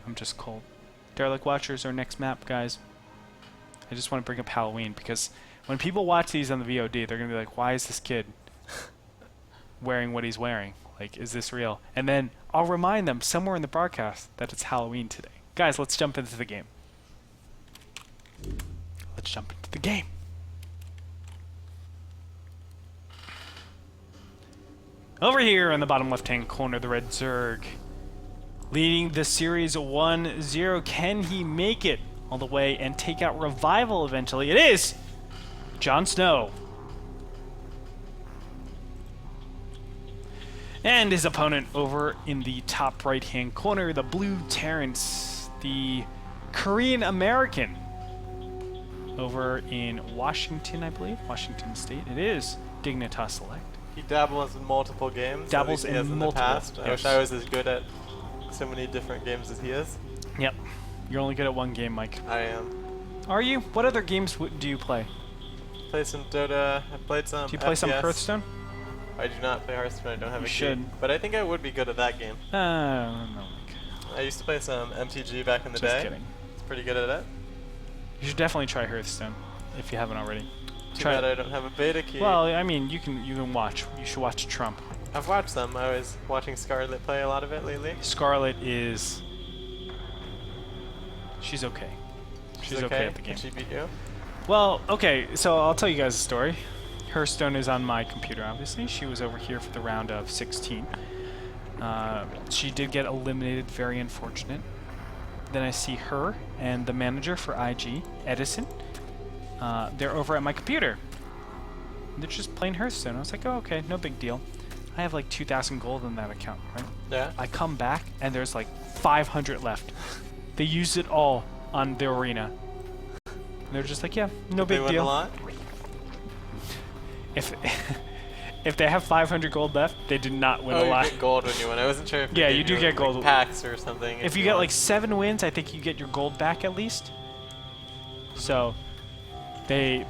I'm just cold. Derelict Watchers, our next map, guys. I just want to bring up Halloween because when people watch these on the VOD, they're going to be like, why is this kid wearing what he's wearing? Like, is this real? And then I'll remind them somewhere in the broadcast that it's Halloween today. Guys, let's jump into the game. Let's jump into the game. Over here in the bottom left-hand corner, the red Zerg leading the series 1-0. Can he make it all the way and take out Revival eventually? It is JonSnow. And his opponent over in the top right-hand corner, the blue Terrence, the Korean-American over in Washington, I believe. Washington State. It is Dignitas Select. He dabbles in multiple games. Dabbles in multiple. The past. Yes. I wish I was as good at so many different games as he is. Yep. You're only good at one game, Mike. I am. Are you? What other games do you play? Play some Dota. I played some. Do you play FPS. some Hearthstone? I do not play Hearthstone. I don't have You a key. should. But I think I would be good at that game. No, Mike. I used to play some MTG back in the Just day. kidding. It's pretty good at it. You should definitely try Hearthstone if you haven't already. Too bad I don't have a beta key. Well, I mean, you can watch. You should watch Trump. I've watched some. I was watching Scarlet play a lot of it lately. Scarlet is. She's okay. She's okay at the game. Can she beat you? Well, okay. So I'll tell you guys a story. Hearthstone is on my computer, obviously. She was over here for the round of 16. She did get eliminated. Very unfortunate. Then I see her and the manager for IG, Edison. They're over at my computer. They're just playing Hearthstone. I was like, oh, okay, no big deal. I have like 2,000 gold in that account, right? Yeah. I come back and there's like 500 left. They used it all on the arena. And they're just like, yeah, no big They win deal. a lot? If they have 500 gold left, they did not win a lot. You get gold when you win. I wasn't sure if Yeah, they you gave do get like gold. packs or something. If you get like 7 wins, I think you get your gold back at least. So they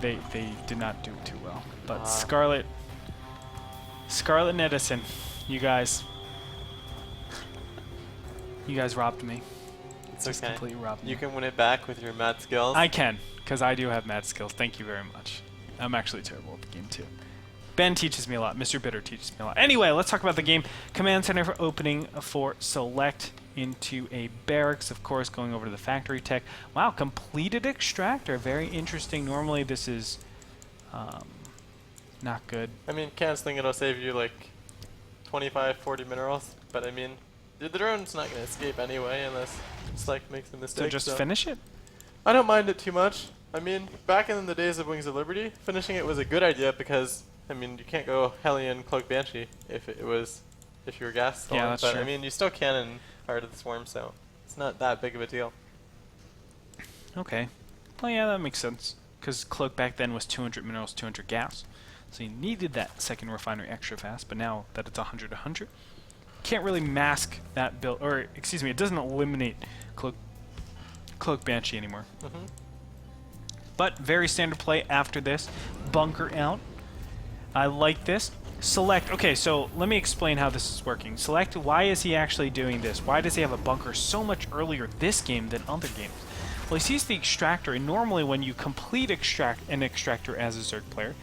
did not do too well. But Scarlet and Edison, you guys robbed me. It's Just okay. completely robbed me. You can win it back with your mad skills. I can, because I do have mad skills. Thank you very much. I'm actually terrible at the game too. Ben teaches me a lot. Mr. Bitter teaches me a lot. Anyway, let's talk about the game. Command center for opening for Select into a barracks, of course, going over to the factory tech. Wow, completed extractor. Very interesting. Normally this is not good. I mean, canceling it'll save you like 25, 40 minerals, but I mean, the drone's not going to escape anyway unless Select makes a mistake. So just finish it? I don't mind it too much. I mean, back in the days of Wings of Liberty, finishing it was a good idea because, I mean, you can't go Hellion Cloak Banshee if you were gas stolen. Yeah, that's but true. I mean, you still can in Heart of the Swarm, so it's not that big of a deal. Okay. Well, yeah, that makes sense. Because Cloak back then was 200 minerals, 200 gas. So you needed that second refinery extra fast, but now that it's 100, 100, can't really mask that build, or excuse me, it doesn't eliminate Cloak Banshee anymore. Mm-hmm. But very standard play after this. Bunker out. I like this. Select. Okay, so let me explain how this is working. Select, why is he actually doing this? Why does he have a bunker so much earlier this game than other games? Well, he sees the extractor, and normally when you complete an extractor as a Zerg player,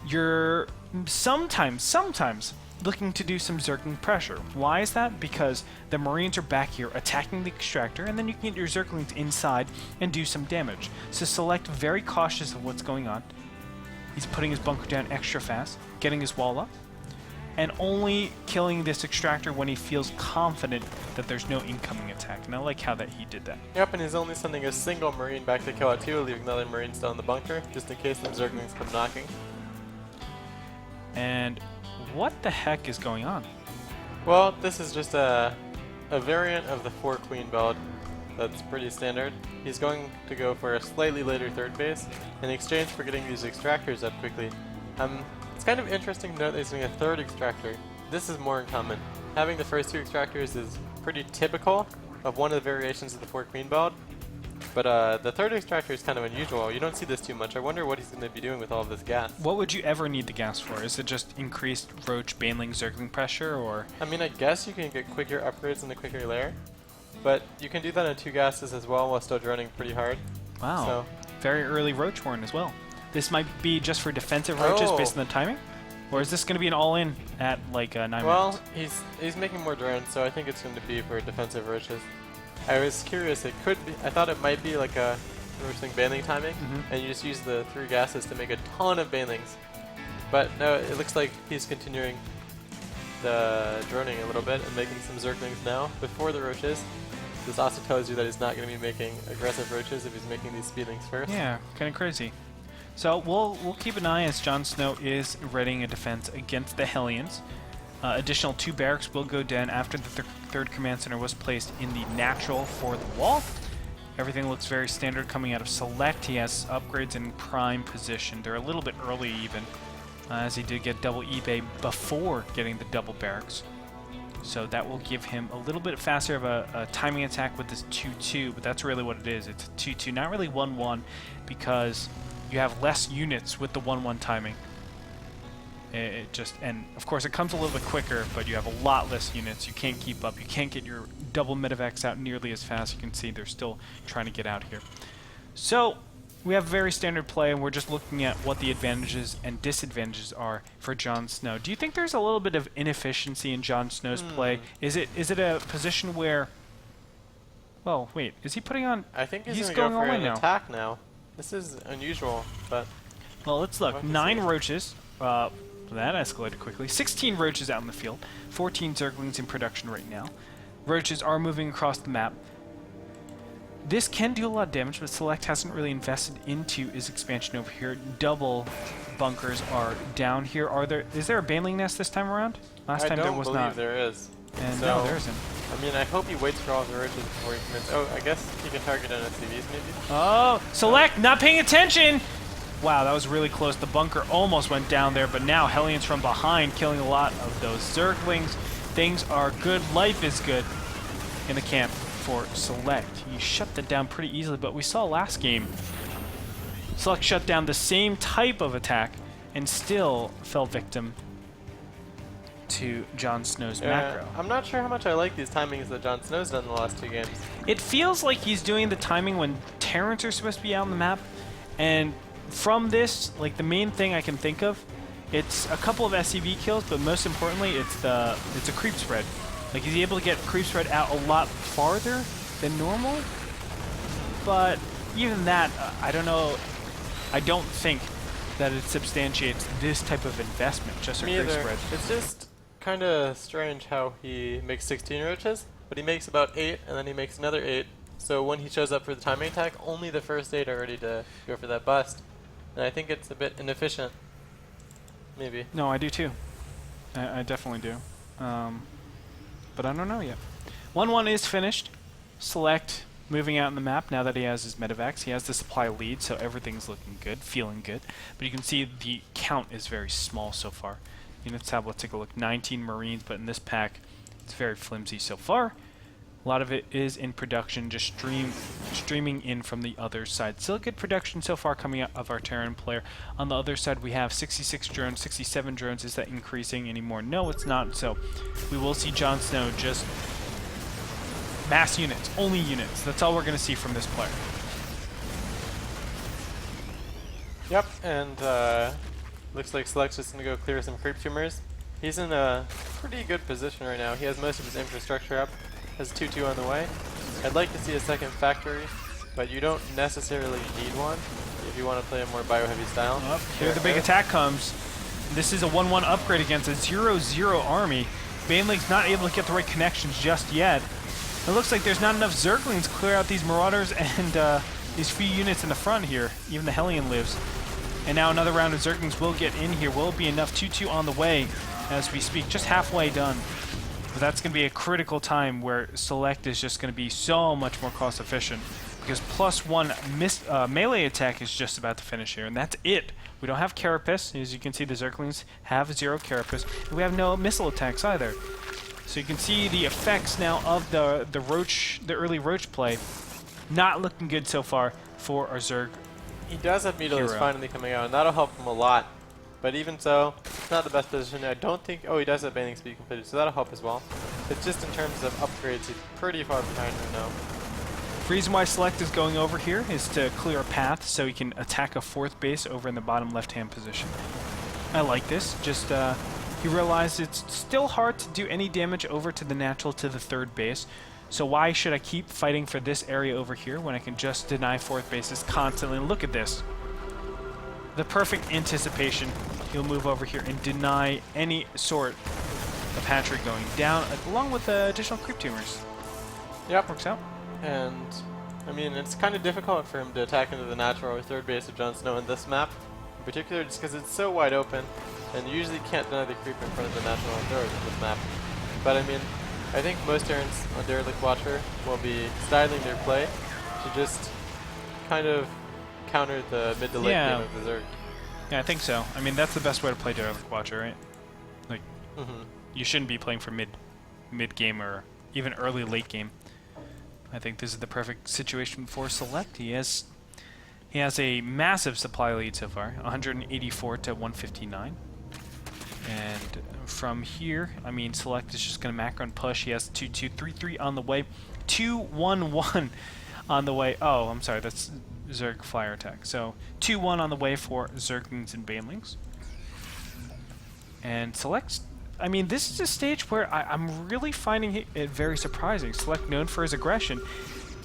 you're sometimes looking to do some Zergling pressure. Why is that? Because the Marines are back here attacking the extractor, and then you can get your Zerglings inside and do some damage. So Select, very cautious of what's going on. He's putting his bunker down extra fast, getting his wall up, and only killing this extractor when he feels confident that there's no incoming attack. And I like how that he did that. Yep, and he's only sending a single Marine back to kill out 2, leaving the other Marine still in the bunker, just in case the Zerglings come knocking. And what the heck is going on? Well, this is just a variant of the 4 Queen build that's pretty standard. He's going to go for a slightly later third base in exchange for getting these extractors up quickly. It's kind of interesting to note that he's doing a third extractor. This is more uncommon. Having the first 2 extractors is pretty typical of one of the variations of the 4 Queen build, but the third extractor is kind of unusual. You don't see this too much. I wonder what he's going to be doing with all of this gas. What would you ever need the gas for? Is it just increased Roach Baneling Zergling pressure, or? I mean, I guess you can get quicker upgrades in the quicker layer, but you can do that in 2 gases as well while still droning pretty hard. Wow. So. Very early roach horn as well. This might be just for defensive roaches based on the timing? Or is this going to be an all-in at like 9 minutes? Well, he's making more drones, so I think it's going to be for defensive roaches. I was curious, it could be, I thought it might be like a roachling baneling timing, and you just use the 3 gases to make a ton of banelings. But no, it looks like he's continuing the droning a little bit and making some zerglings now before the roaches. This also tells you that he's not going to be making aggressive roaches if he's making these speedlings first. Yeah, kind of crazy. So we'll keep an eye as JonSnow is readying a defense against the Hellions. Additional 2 barracks will go down after the third command center was placed in the natural for the wall. Everything looks very standard coming out of Select. He has upgrades in prime position. They're a little bit early even, as he did get double eBay before getting the double barracks. So that will give him a little bit faster of a timing attack with this 2-2, but that's really what it is. It's a 2-2, not really 1-1, because you have less units with the 1-1 timing. And of course it comes a little bit quicker, but you have a lot less units. You can't keep up. You can't get your double medevacs out nearly as fast. You can see they're still trying to get out here. So we have very standard play, and we're just looking at what the advantages and disadvantages are for JonSnow. Do you think there's a little bit of inefficiency in JonSnow's play? Is it a position where... Well, wait, is he putting on... I think he's going going for all an in now. attack now. This is unusual, but... Well, let's look. We'll 9 see. roaches. That escalated quickly. 16 roaches out in the field. 14 zerglings in production right now. Roaches are moving across the map. This can do a lot of damage, but Select hasn't really invested into his expansion over here. Double bunkers are down here. Is there a baneling nest this time around? Last time there was not. I don't believe there is. And So, no, there isn't. I mean, I hope he waits for all the roaches before he commits. Oh, I guess he can target NSCVs maybe? Oh, Select not paying attention! Wow, that was really close. The bunker almost went down there, but now Hellions from behind killing a lot of those zerglings. Things are good. Life is good in the camp for Select. He shut that down pretty easily, but we saw last game Select shut down the same type of attack and still fell victim to JonSnow's macro. I'm not sure how much I like these timings that JonSnow's done in the last 2 games. It feels like he's doing the timing when Terrans are supposed to be out on the map, and from this, like the main thing I can think of, it's a couple of SCV kills, but most importantly, it's a creep spread. Like he's able to get creep spread out a lot farther than normal, but even that, I don't know. I don't think that it substantiates this type of investment, just a Me creep either. spread. It's just kind of strange how he makes 16 roaches, but he makes about 8, and then he makes another 8. So when he shows up for the timing attack, only the first 8 are ready to go for that bust. And I think it's a bit inefficient. Maybe. No, I do too. I definitely do. But I don't know yet. 1-1 is finished. Select moving out in the map now that he has his medevacs. He has the supply lead, so everything's looking good, feeling good. But you can see the count is very small so far. Units tab, let's take a look. 19 Marines, but in this pack, it's very flimsy so far. A lot of it is in production, just streaming in from the other side. Still good production so far coming out of our Terran player. On the other side, we have 66 drones, 67 drones. Is that increasing anymore? No, it's not. So we will see JonSnow just mass units, only units. That's all we're going to see from this player. Yep, and looks like Select's just going to go clear some creep tumors. He's in a pretty good position right now. He has most of his infrastructure up. Has 2-2 on the way. I'd like to see a second factory, but you don't necessarily need one if you want to play a more bio-heavy style. Here the big attack comes. This is a 1-1 upgrade against a 0-0 army. Baneling's not able to get the right connections just yet. It looks like there's not enough Zerglings to clear out these Marauders and these few units in the front here. Even the Hellion lives. And now another round of Zerglings will get in here. Will it be enough? 2-2 on the way as we speak. Just halfway done. But that's going to be a critical time where Select is just going to be so much more cost efficient because +1 melee attack is just about to finish here, and that's it. We don't have Carapace. As you can see, the Zerglings have 0 Carapace, and we have no missile attacks either. So you can see the effects now of the early Roach play. Not looking good so far for our Zerg. He does have Mutilates Hero. finally coming out, and that'll help him a lot. But even so, it's not the best position. I don't think... Oh, he does have Baning Speed completed, so that'll help as well. But just in terms of upgrades, he's pretty far behind right now. The reason why Select is going over here is to clear a path so he can attack a fourth base over in the bottom left-hand position. I like this. Just, he realized it's still hard to do any damage over to the natural to the third base. So why should I keep fighting for this area over here when I can just deny fourth bases constantly? And look at this. The perfect anticipation. He'll move over here and deny any sort of hatchery going down, along with additional creep tumors. Yep. Works out. And, I mean, it's kind of difficult for him to attack into the natural or third base of JonSnow in this map, in particular just because it's so wide open, and you usually can't deny the creep in front of the natural and third in this map. But, I mean, I think most Terrans on Derelict Watcher will be styling their play to just kind of counter the mid to late game of the Zerg. Yeah, I think so. I mean, that's the best way to play Derelict Watcher, right? Like, you shouldn't be playing for mid game or even early late game. I think this is the perfect situation for Select. He has a massive supply lead so far, 184 to 159. And from here, I mean, Select is just going to macro and push. He has 2-2-3-3 on the way, 2-1-1 on the way. Oh, I'm sorry, that's Zerg Flyer Attack. So 2-1 on the way for Zerglings and Banelings. And Select, I mean, this is a stage where I'm really finding it very surprising. Select, known for his aggression,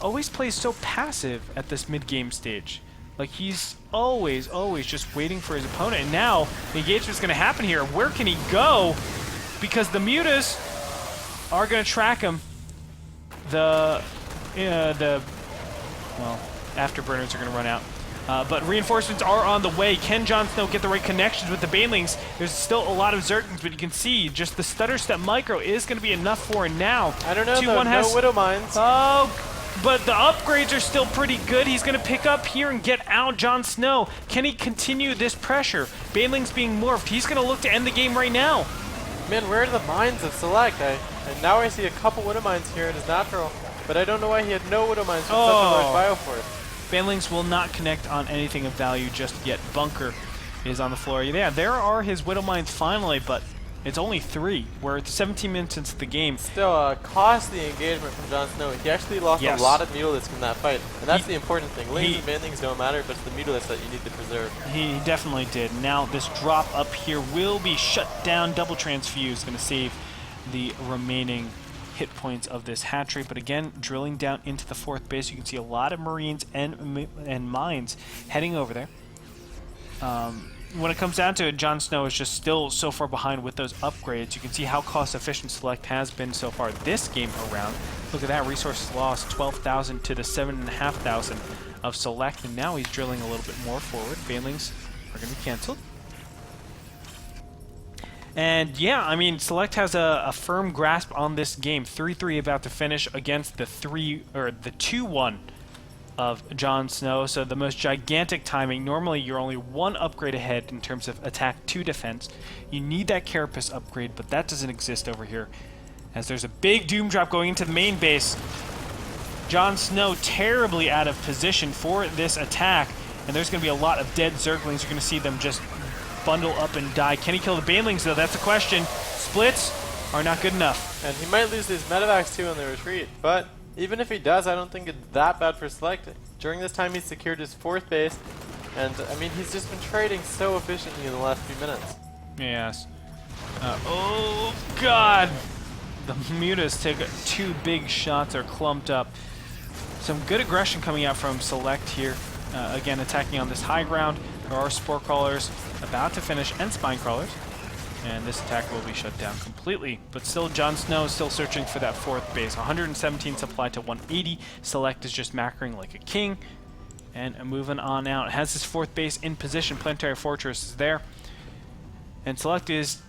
always plays so passive at this mid-game stage. Like, he's always just waiting for his opponent. And now, the engagement's going to happen here. Where can he go? Because the mutas are going to track him. Well, afterburners are going to run out. But reinforcements are on the way. Can JonSnow get the right connections with the Banelings? There's still a lot of Zerglings, but you can see just the Stutter Step Micro is going to be enough for him now. I don't know, though. No Widow Mines. Oh, but the upgrades are still pretty good. He's going to pick up here and get out JonSnow. Can he continue this pressure? Banelings being morphed. He's going to look to end the game right now. Man, where are the mines of Select? And now I see a couple Widow Mines here in his natural, but I don't know why he had no Widow Mines with such a large Bioforce. Banelings will not connect on anything of value just yet. Bunker is on the floor. Yeah, there are his Widow Mines finally, but it's only 3. We're at 17 minutes into the game. Still a costly engagement from JonSnow. He actually lost a lot of Mutalisks in that fight, and that's the important thing. Lings and Banelings don't matter, but it's the Mutalisks that you need to preserve. He definitely did. Now this drop up here will be shut down. Double transfuse going to save the remaining hit points of this hatchery, but again, drilling down into the fourth base, you can see a lot of Marines and mines heading over there. When it comes down to it, JonSnow is just still so far behind with those upgrades. You can see how cost-efficient Select has been so far this game around. Look at that, resources lost, 12,000 to the 7,500 of Select, and now he's drilling a little bit more forward. Banelings are going to be canceled. And yeah, I mean, Select has a firm grasp on this game. 3-3 about to finish against the 2-1 of JonSnow. So the most gigantic timing. Normally, you're only 1 upgrade ahead in terms of attack to defense. You need that Carapace upgrade, but that doesn't exist over here, as there's a big Doom Drop going into the main base. JonSnow terribly out of position for this attack, and there's going to be a lot of dead Zerglings. You're going to see them just bundle up and die. Can he kill the Banelings, though? That's a question. Splits are not good enough. And he might lose his medevacs too on the retreat, but even if he does, I don't think it's that bad for Select. During this time, he's secured his 4th base, and I mean, he's just been trading so efficiently in the last few minutes. Yes. Oh, God! The Mutas take 2 big shots, are clumped up. Some good aggression coming out from Select here. Again, attacking on this high ground. There are Spore Crawlers about to finish, and Spine Crawlers. And this attack will be shut down completely. But still, JonSnow is still searching for that 4th base. 117 supply to 180. Select is just macroing like a king. And moving on out. Has his 4th base in position. Planetary Fortress is there. And Select is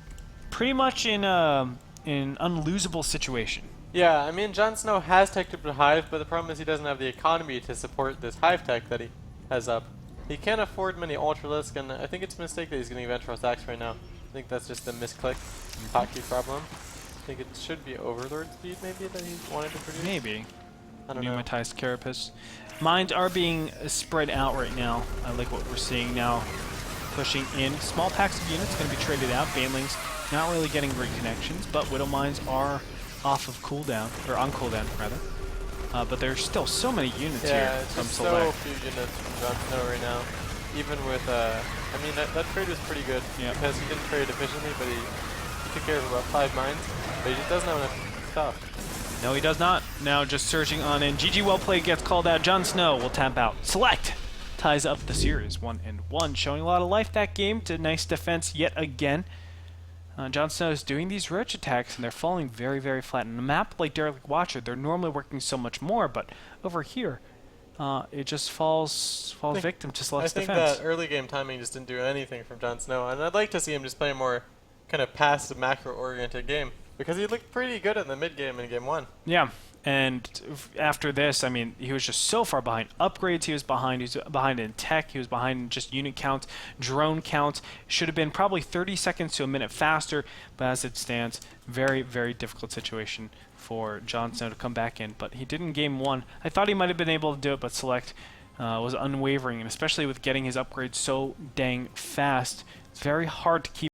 pretty much in an unlosable situation. Yeah, I mean, JonSnow has teched up a Hive, but the problem is he doesn't have the economy to support this Hive tech that he has up. He can't afford many Ultralisk, and I think it's a mistake that he's getting Ventral Stacks right now. I think that's just a misclick hotkey problem. I think it should be Overlord speed, maybe, that he wanted to produce? Maybe. I don't know. Pneumatized Carapace. Mines are being spread out right now. I like what we're seeing now. Pushing in. Small packs of units going to be traded out. Banelings not really getting great connections, but Widow Mines are off of cooldown, or on cooldown rather. But there's still so many units here Yeah, it's from just so Select. few units from JonSnow right now. Even with, I mean, that trade was pretty good because he didn't trade efficiently, but he took care of about 5 mines, but he just doesn't have enough stuff. No, he does not. Now just surging on in. GG well played gets called out. JonSnow will tap out. Select ties up the series 1-1, showing a lot of life that game. To nice defense yet again. JonSnow is doing these roach attacks, and they're falling very, very flat. In a map like Derelict Watcher, they're normally working so much more, but over here, it just falls victim to Select's defense. I think that early game timing just didn't do anything from JonSnow, and I'd like to see him just play a more kind of passive, macro-oriented game, because he looked pretty good in the mid game in game 1. Yeah, and after this, I mean, he was just so far behind. Upgrades, he was behind in tech, he was behind in just unit count, drone count. Should have been probably 30 seconds to a minute faster, but as it stands, very, very difficult situation for JonSnow to come back in. But he did in game 1. I thought he might have been able to do it, but Select was unwavering, and especially with getting his upgrades so dang fast, it's very hard to keep